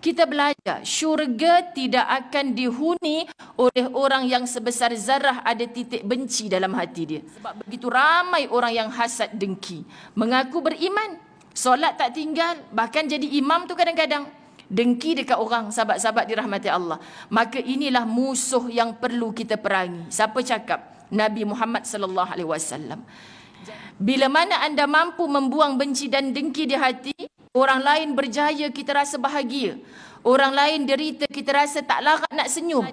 Kita belajar, syurga tidak akan dihuni oleh orang yang sebesar zarah ada titik benci dalam hati dia. Sebab begitu ramai orang yang hasad dengki, mengaku beriman, solat tak tinggal, bahkan jadi imam tu kadang-kadang dengki dekat orang, sahabat-sahabat dirahmati Allah. Maka inilah musuh yang perlu kita perangi. Siapa cakap? Nabi Muhammad sallallahu alaihi wasallam. Bila mana anda mampu membuang benci dan dengki di hati, orang lain berjaya, kita rasa bahagia. Orang lain derita, kita rasa tak larat nak senyum.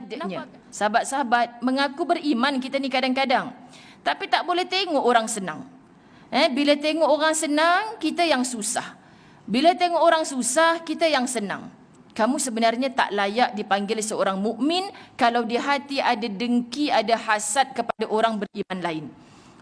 Sahabat-sahabat, mengaku beriman kita ni kadang-kadang, tapi tak boleh tengok orang senang. Bila tengok orang senang, kita yang susah. Bila tengok orang susah, kita yang senang. Kamu sebenarnya tak layak dipanggil seorang mukmin kalau di hati ada dengki, ada hasad kepada orang beriman lain.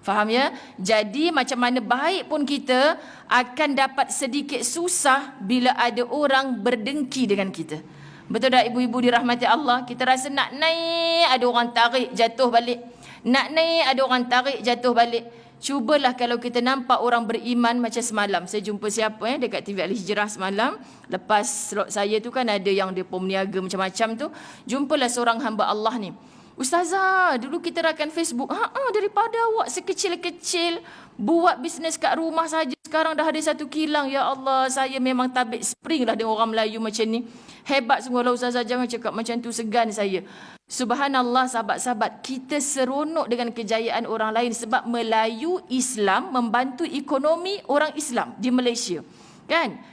Faham ya? Jadi macam mana baik pun kita akan dapat sedikit susah bila ada orang berdengki dengan kita. Betul tak ibu-ibu dirahmati Allah? Kita rasa nak naik, ada orang tarik jatuh balik. Nak naik, ada orang tarik jatuh balik. Cubalah kalau kita nampak orang beriman macam semalam. Saya jumpa siapa dekat TV Al-Hijrah semalam. Lepas slot saya tu kan ada yang dia pemniaga macam-macam tu. Jumpalah seorang hamba Allah ni. Ustazah, dulu kita rakan Facebook. Daripada awak sekecil-kecil buat bisnes kat rumah saja, sekarang dah ada 1 kilang. Ya Allah, saya memang tabik spring lah dengan orang Melayu macam ni. Hebat sungguh lah Ustazah, jangan cakap macam tu, segan saya. Subhanallah sahabat-sahabat, kita seronok dengan kejayaan orang lain sebab Melayu Islam membantu ekonomi orang Islam di Malaysia.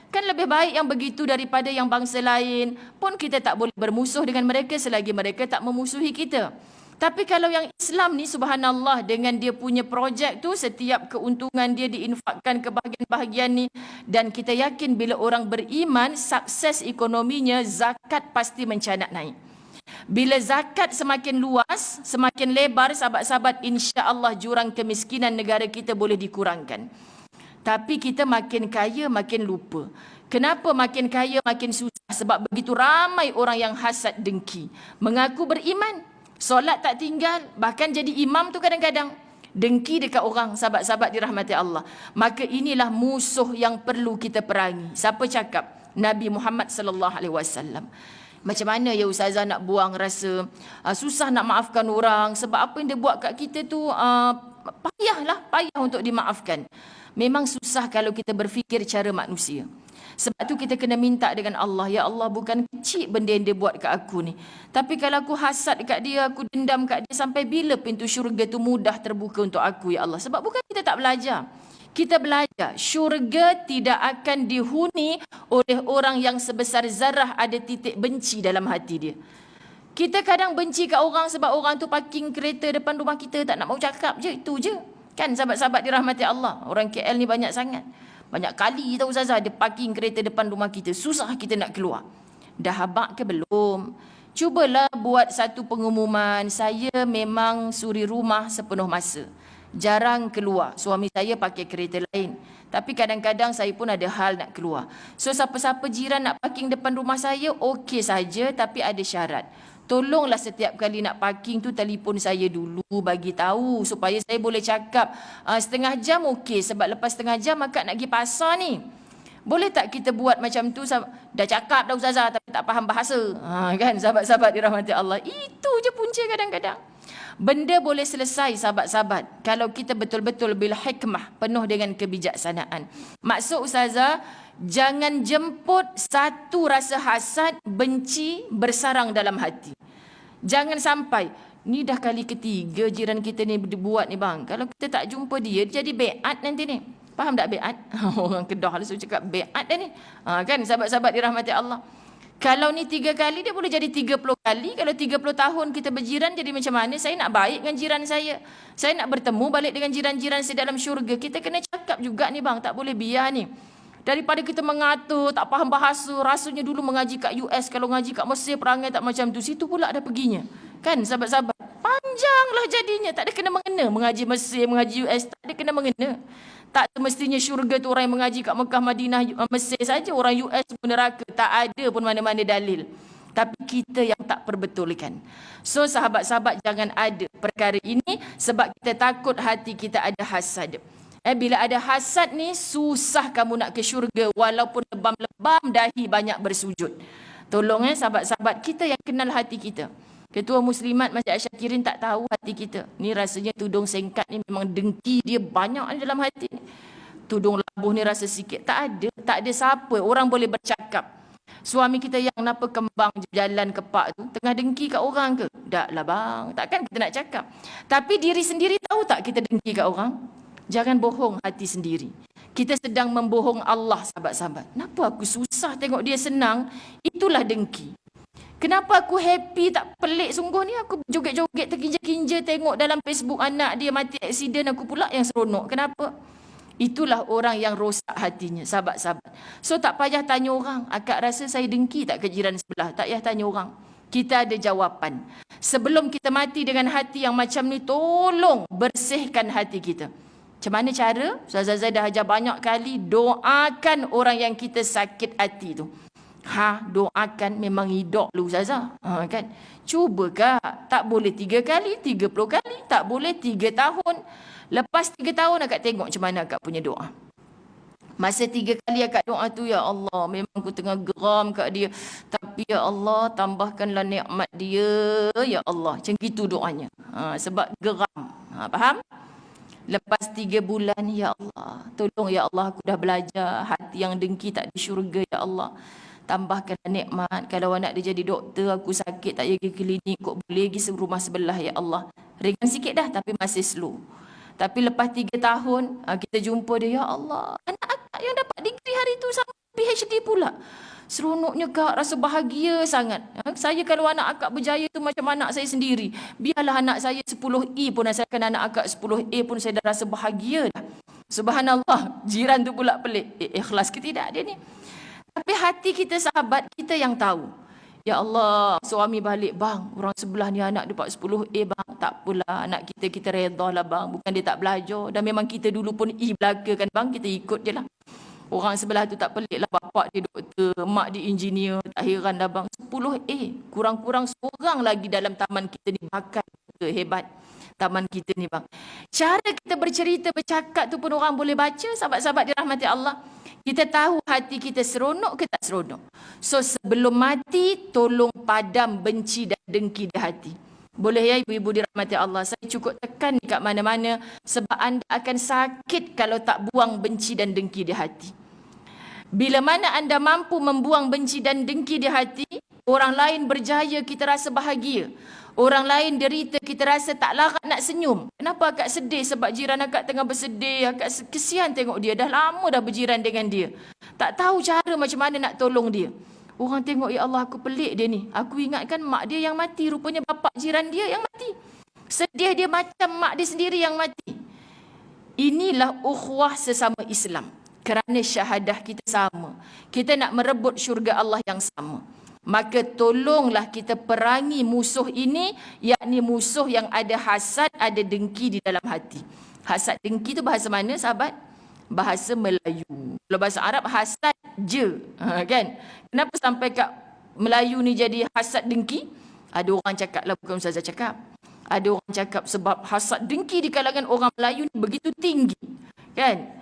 Kan lebih baik yang begitu daripada yang bangsa lain. Pun kita tak boleh bermusuh dengan mereka selagi mereka tak memusuhi kita. Tapi kalau yang Islam ni subhanallah, dengan dia punya projek tu, setiap keuntungan dia diinfakkan ke bahagian-bahagian ni. Dan kita yakin bila orang beriman, sukses ekonominya, zakat pasti mencanak naik. Bila zakat semakin luas, semakin lebar, sahabat-sahabat, insya-Allah jurang kemiskinan negara kita boleh dikurangkan. Tapi kita makin kaya makin lupa. Kenapa makin kaya makin susah? Sebab begitu ramai orang yang hasad dengki, mengaku beriman, solat tak tinggal, bahkan jadi imam tu kadang-kadang dengki dekat orang, sahabat-sahabat dirahmati Allah. Maka inilah musuh yang perlu kita perangi. Siapa cakap? Nabi Muhammad sallallahu alaihi wasallam. Macam mana ya Ustazah nak buang rasa susah nak maafkan orang, sebab apa yang dia buat kat kita tu payah untuk dimaafkan. Memang susah kalau kita berfikir cara manusia. Sebab tu kita kena minta dengan Allah, ya Allah, bukan kecil benda yang dia buat kat aku ni. Tapi kalau aku hasad kat dia, aku dendam kat dia, sampai bila pintu syurga tu mudah terbuka untuk aku, ya Allah? Sebab bukan kita tak belajar. Kita belajar, syurga tidak akan dihuni oleh orang yang sebesar zarah ada titik benci dalam hati dia. Kita kadang benci kat orang sebab orang tu parking kereta depan rumah kita, tak nak mau cakap je, itu je. Kan sahabat-sahabat dirahmati Allah, orang KL ni banyak sangat. Banyak kali tahu Ustazah dia parking kereta depan rumah kita, susah kita nak keluar. Dah habaq ke belum? Cubalah buat satu pengumuman, saya memang suri rumah sepenuh masa. Jarang keluar, suami saya pakai kereta lain. Tapi kadang-kadang saya pun ada hal nak keluar. So siapa-siapa jiran nak parking depan rumah saya, okey saja, tapi ada syarat. Tolonglah setiap kali nak parking tu telefon saya dulu, bagi tahu supaya saya boleh cakap setengah jam okey, sebab lepas setengah jam akak nak pergi pasar ni. Boleh tak kita buat macam tu? Dah cakap dah Ustazah tapi tak faham bahasa. Kan sahabat-sahabat dirahmati Allah. Itu je punca kadang-kadang. Benda boleh selesai sahabat-sahabat kalau kita betul-betul bil hikmah, penuh dengan kebijaksanaan. Maksud Ustazah, jangan jemput satu rasa hasad, benci bersarang dalam hati. Jangan sampai, ni dah kali ketiga jiran kita ni buat ni bang. Kalau kita tak jumpa dia, jadi beat nanti ni. Faham tak beat? Orang Kedah lah suruh cakap beat dah ni. Kan sahabat-sahabat dirahmati Allah. Kalau ni 3 kali, dia boleh jadi 30 kali. Kalau 30 tahun kita berjiran, jadi macam mana? Saya nak baik dengan jiran saya. Saya nak bertemu balik dengan jiran-jiran saya dalam syurga. Kita kena cakap juga ni bang, tak boleh biar ni. Daripada kita mengatur, tak faham bahasa, rasanya dulu mengaji kat US, kalau mengaji kat Mesir, perangai tak macam tu. Situ pula ada perginya. Kan sahabat-sahabat? Panjanglah jadinya. Tak ada kena-mengena. Mengaji Mesir, mengaji US, tak ada kena-mengena. Tak semestinya syurga tu orang yang mengaji kat Mekah, Madinah, Mesir saja. Orang US pun neraka. Tak ada pun mana-mana dalil. Tapi kita yang tak perbetulkan. So sahabat-sahabat, jangan ada perkara ini sebab kita takut hati kita ada hasad. Bila ada hasad ni, susah kamu nak ke syurga walaupun lebam-lebam dahi banyak bersujud. Tolong sahabat-sahabat kita yang kenal hati kita. Ketua Muslimat Masjid Asyakirin tak tahu hati kita. Ni rasanya tudung singkat ni memang dengki dia banyak dalam hati ni. Tudung labuh ni rasa sikit. Tak ada siapa orang boleh bercakap. Suami kita yang napa kembang jalan kepak tu tengah dengki kat orang ke? Tak lah bang, takkan kita nak cakap. Tapi diri sendiri tahu tak kita dengki kat orang? Jangan bohong hati sendiri. Kita sedang membohong Allah, sahabat-sahabat. Kenapa aku susah tengok dia senang? Itulah dengki. Kenapa aku happy tak pelik sungguh ni? Aku joget-joget terkinja-kinja tengok dalam Facebook anak dia mati aksiden, aku pula yang seronok. Kenapa? Itulah orang yang rosak hatinya, sahabat-sahabat. So tak payah tanya orang, akak rasa saya dengki tak ke jiran sebelah? Tak payah tanya orang. Kita ada jawapan. Sebelum kita mati dengan hati yang macam ni, tolong bersihkan hati kita. Macam mana cara? Ustazah Zai dah ajar banyak kali, doakan orang yang kita sakit hati tu. Doakan memang hidup lu Ustazah. Kan? Cuba kak, tak boleh 3 kali, 30 kali, tak boleh 3 tahun. Lepas 3 tahun akak tengok macam mana akak punya doa. Masa 3 kali akak doa tu, ya Allah, memang aku tengah geram kat dia. Tapi ya Allah, tambahkanlah nikmat dia, ya Allah. Macam gitu doanya. Sebab geram. Faham? Lepas 3 bulan, ya Allah, tolong ya Allah, aku dah belajar. Hati yang dengki tak di syurga, ya Allah. Tambahkanlah nikmat. Kalau anak dia jadi doktor, aku sakit tak pergi klinik, kok boleh pergi rumah sebelah, ya Allah. Ringan sikit dah, tapi masih slow. Tapi lepas 3 tahun, kita jumpa dia, ya Allah, anak akak yang dapat degree hari tu sama PhD pula. Seronoknya kak, rasa bahagia sangat. Saya kalau anak akak berjaya tu macam anak saya sendiri. Biarlah anak saya 10E pun, asalkan anak akak 10A pun saya dah rasa bahagia dah. Subhanallah, jiran tu pula pelik. Ikhlas ke tidak dia ni? Tapi hati kita sahabat, kita yang tahu. Ya Allah, suami balik, bang, orang sebelah ni anak dapat 10A bang. Tak apalah, anak kita reda lah bang. Bukan dia tak belajar. Dan memang kita dulu pun belaka kan bang, kita ikut je lah. Orang sebelah tu tak pelik lah, bapak dia doktor, mak dia engineer. Tak heran dah bang, 10A. Kurang-kurang seorang lagi dalam taman kita ni bakal hebat. Taman kita ni bang. Cara kita bercerita, bercakap tu pun orang boleh baca, sahabat-sahabat dirahmati Allah. Kita tahu hati kita seronok ke tak seronok. So sebelum mati, tolong padam benci dan dengki di hati. Boleh ya ibu-ibu dirahmati Allah. Saya cukup tekan ni kat mana-mana. Sebab anda akan sakit kalau tak buang benci dan dengki di hati. Bila mana anda mampu membuang benci dan dengki di hati, orang lain berjaya, kita rasa bahagia. Orang lain derita, kita rasa tak larat nak senyum. Kenapa akak sedih? Sebab jiran akak tengah bersedih. Akak kesian tengok dia. Dah lama dah berjiran dengan dia. Tak tahu cara macam mana nak tolong dia. Orang tengok, ya Allah, aku pelik dia ni. Aku ingatkan mak dia yang mati. Rupanya bapak jiran dia yang mati. Sedih dia macam mak dia sendiri yang mati. Inilah ukhuwah sesama Islam. Kerana syahadah kita sama. Kita nak merebut syurga Allah yang sama. Maka tolonglah kita perangi musuh ini, yakni musuh yang ada hasad, ada dengki di dalam hati. Hasad dengki itu bahasa mana sahabat? Bahasa Melayu. Kalau bahasa Arab hasad je, kan? Kenapa sampai kat Melayu ni jadi hasad dengki? Ada orang cakap lah, bukan Ustazah cakap. Ada orang cakap sebab hasad dengki di kalangan orang Melayu ni begitu tinggi, kan?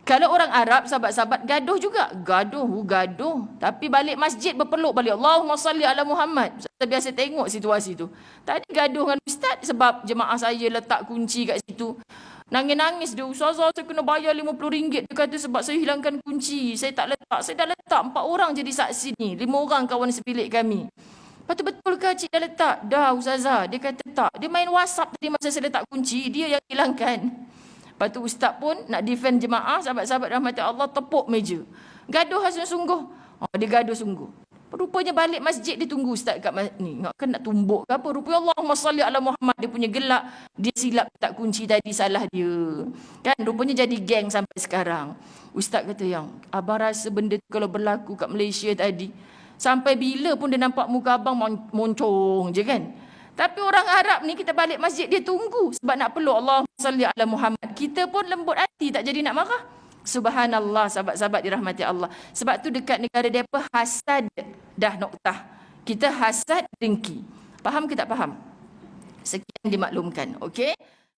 Kalau orang Arab, sahabat-sahabat, gaduh juga. Gaduh. Tapi balik masjid berpeluk balik. Allahumma salli ala Muhammad. Saya biasa tengok situasi tu. Tadi gaduh dengan ustaz sebab jemaah saya letak kunci kat situ. Nangis-nangis dia. Ustazah, saya kena bayar RM50. Dia kata sebab saya hilangkan kunci. Saya tak letak. Saya dah letak 4 orang jadi saksi ni. 5 orang kawan sebilik kami. Lepas tu betul ke cik dah letak? Dah Ustazah. Dia kata tak. Dia main WhatsApp tadi masa saya letak kunci. Dia yang hilangkan. Lepas tu ustaz pun nak defend jemaah, sahabat-sahabat rahmat Allah, tepuk meja. Gaduh sungguh. Dia gaduh sungguh. Rupanya balik masjid dia tunggu ustaz kat ni. Kan nak tumbuk ke apa? Rupanya Allahumma salli ala Muhammad. Dia punya gelak. Dia silap tak kunci tadi, salah dia. Kan rupanya jadi geng sampai sekarang. Ustaz kata, yang abang rasa benda tu kalau berlaku kat Malaysia tadi, sampai bila pun dia nampak muka abang moncong je kan. Tapi orang Arab ni kita balik masjid dia tunggu sebab nak peluk Allahumma salli ala Muhammad. Kita pun lembut hati, tak jadi nak marah. Subhanallah, sahabat-sahabat dirahmati Allah. Sebab tu dekat negara depa hasad dah noktah. Kita hasad dengki. Faham ke tak faham? Sekian dimaklumkan, okey?